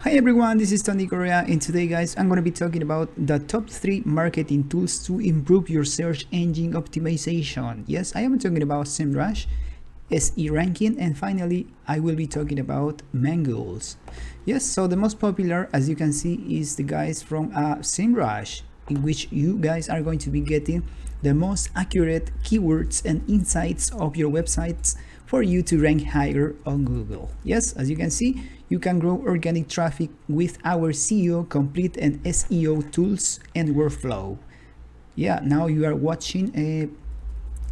Hi everyone, this is Tony Correa, and today guys I'm going to be talking about the top 3 marketing tools to improve your search engine optimization. Yes, I am talking about SEMrush, SErankin, and finally I will be talking about Mangools. Yes, so the most popular, as you can see, is the guys from SEMrush, in which you guys are going to be getting the most accurate keywords and insights of your websites for you to rank higher on Google. Yes, as you can see, you can grow organic traffic with our SEO complete and SEO tools and workflow. Yeah, now you are watching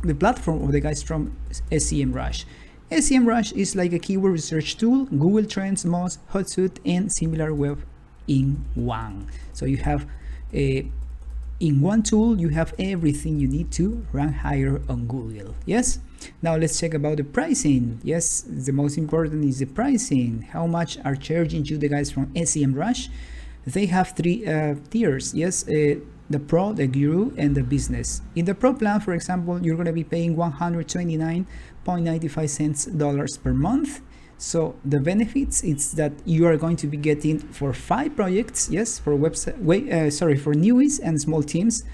the platform of the guys from SEMrush. SEMrush is like a keyword research tool, Google Trends, Moz, Hotsuite, and similar web in one. So you have in one tool, you have everything you need to rank higher on Google. Yes. Now let's check about the pricing. Yes, the most important is the pricing. How much are charging you the guys from SEMrush? They have 3 tiers. Yes, the Pro, the Guru, and the Business. In the Pro plan, for example, you're going to be paying $129.95 per month. So the benefits is that you are going to be getting for 5 projects. Yes, for website, for newies and small teams,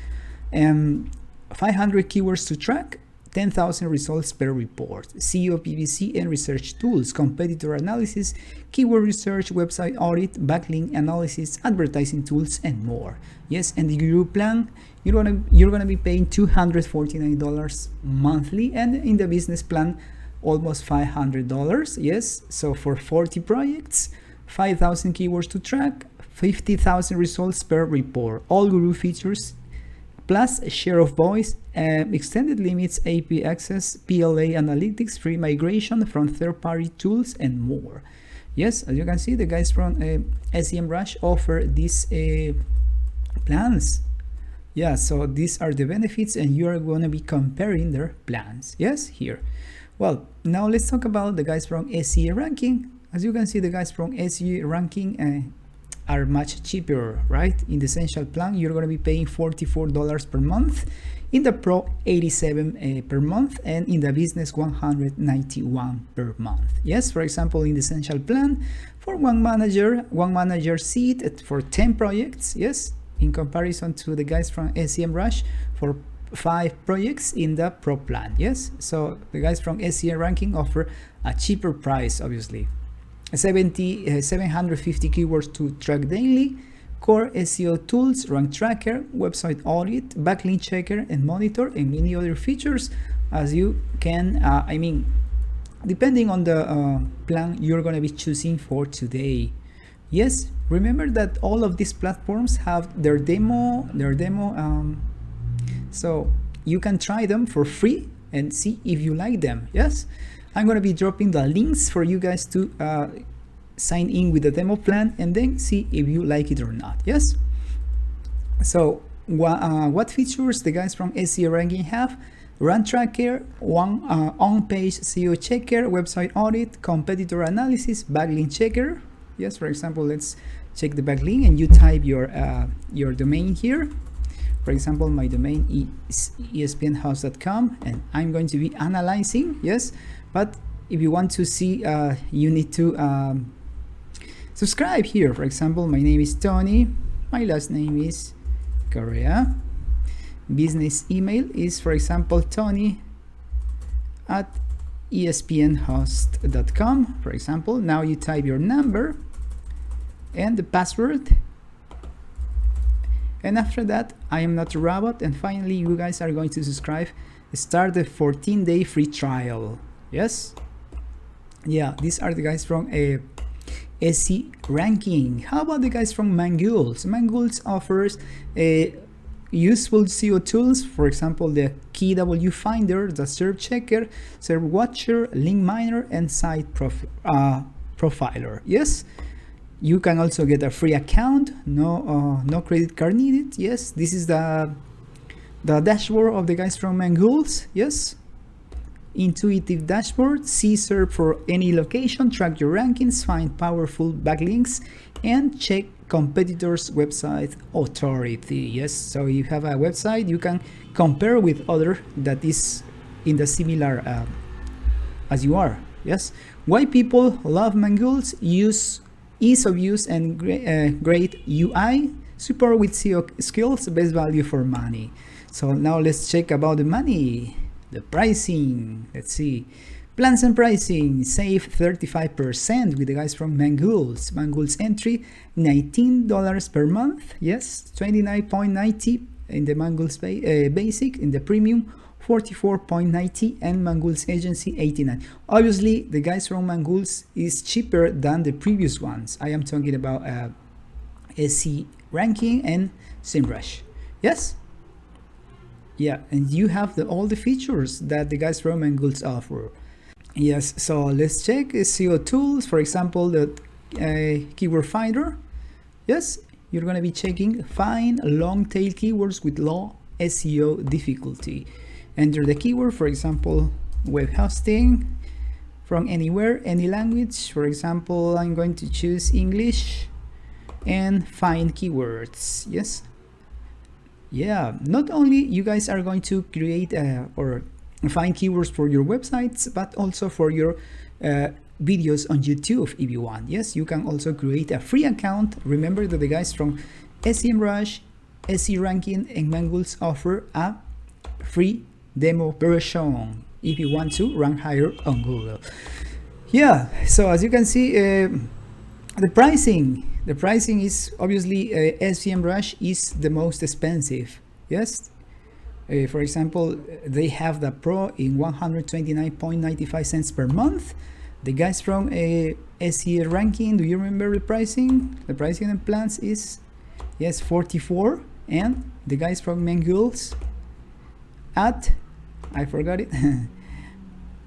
500 keywords to track. 10,000 results per report, SEO, PPC, and research tools, competitor analysis, keyword research, website audit, backlink analysis, advertising tools, and more. Yes, and the Guru plan, you're gonna be paying $249 monthly, and in the business plan, almost $500. Yes, so for 40 projects, 5,000 keywords to track, 50,000 results per report. All Guru features, plus share of voice, extended limits, AP access, PLA analytics, free migration from third-party tools, and more. Yes, as you can see, the guys from SEMrush offer these plans. Yeah, so these are the benefits, and you are going to be comparing their plans. Yes, here. Well, now let's talk about the guys from SErankin. As you can see, the guys from SErankin are much cheaper, right? In the essential plan, you're going to be paying $44 per month. In the Pro, $87 per month, and in the Business, $191 per month. Yes, for example, in the essential plan, for one manager seat for 10 projects. Yes, in comparison to the guys from SEMrush for 5 projects in the Pro plan. Yes, so the guys from SErankin offer a cheaper price, obviously. 750 keywords to track daily, core SEO tools, rank tracker, website audit, backlink checker and monitor, and many other features, as you can, depending on the plan you're going to be choosing for today. Yes, remember that all of these platforms have their demo, so you can try them for free and see if you like them. Yes, I'm going to be dropping the links for you guys to sign in with the demo plan and then see if you like it or not. Yes, so what features the guys from SErankin have? Rank tracker, one on-page SEO checker, website audit, competitor analysis, backlink checker. Yes, for example, let's check the backlink and you type your domain here. For example, my domain is espnhouse.com, and I'm going to be analyzing. Yes, but if you want to see, you need to subscribe here. For example, my name is Tony, my last name is Correa, business email is, for example, tony@espnhost.com. for example. Now you type your number and the password, and after that, I am not a robot, and finally you guys are going to subscribe, start the 14-day free trial. Yes, yeah, these are the guys from SErankin. How about the guys from Mangools? Mangools offers useful SEO tools, for example, the KW Finder, the Serve Checker, Serve Watcher, Link Miner, and Site Profiler. Yes, you can also get a free account, no credit card needed. Yes, this is the dashboard of the guys from Mangools. Yes, intuitive dashboard. See SERP for any location, track your rankings, find powerful backlinks, and check competitors' website authority. Yes, so you have a website, you can compare with other that is in the similar as you are. Yes, why people love Mangools? Use ease of use and great UI, support with SEO skills, best value for money. So now let's check about the money, the pricing. Let's see. Plans and pricing, save 35% with the guys from Mangools. Mangools entry, $19 per month. Yes, $29.90 in the Mangools basic. In the premium, $44.90, and Mangools agency, $89. Obviously, the guys from Mangools is cheaper than the previous ones. I am talking about SEranking and SEMrush. Yes. Yeah, and you have all the features that the guys from Mangools offer. Yes, so let's check SEO tools. For example, the keyword finder. Yes, you're gonna be checking find long tail keywords with low SEO difficulty. Enter the keyword, for example, web hosting from anywhere, any language. For example, I'm going to choose English and find keywords. Yes. Yeah, not only you guys are going to create or find keywords for your websites, but also for your videos on YouTube if you want. Yes, you can also create a free account. Remember that the guys from SEMrush, SErankin and Mangools offer a free demo version if you want to rank higher on Google. Yeah, so as you can see, the pricing is obviously SEMrush is the most expensive. Yes. For example, they have the Pro in 129.95 cents per month. The guys from SErankin, do you remember the pricing? The pricing and plans is, yes, 44, and the guys from Mangools at, I forgot it,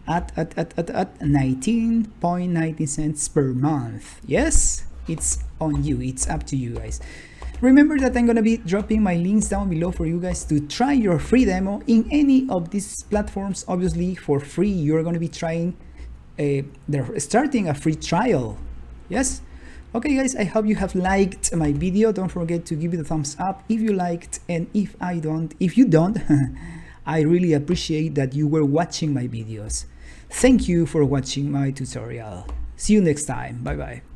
at 19.90 cents per month. Yes, it's on you. It's up to you guys. Remember that I'm going to be dropping my links down below for you guys to try your free demo in any of these platforms. Obviously, for free, you're going to be trying, they're starting a free trial. Yes? Okay, guys, I hope you have liked my video. Don't forget to give it a thumbs up if you liked, and if you don't, I really appreciate that you were watching my videos. Thank you for watching my tutorial. See you next time. Bye-bye.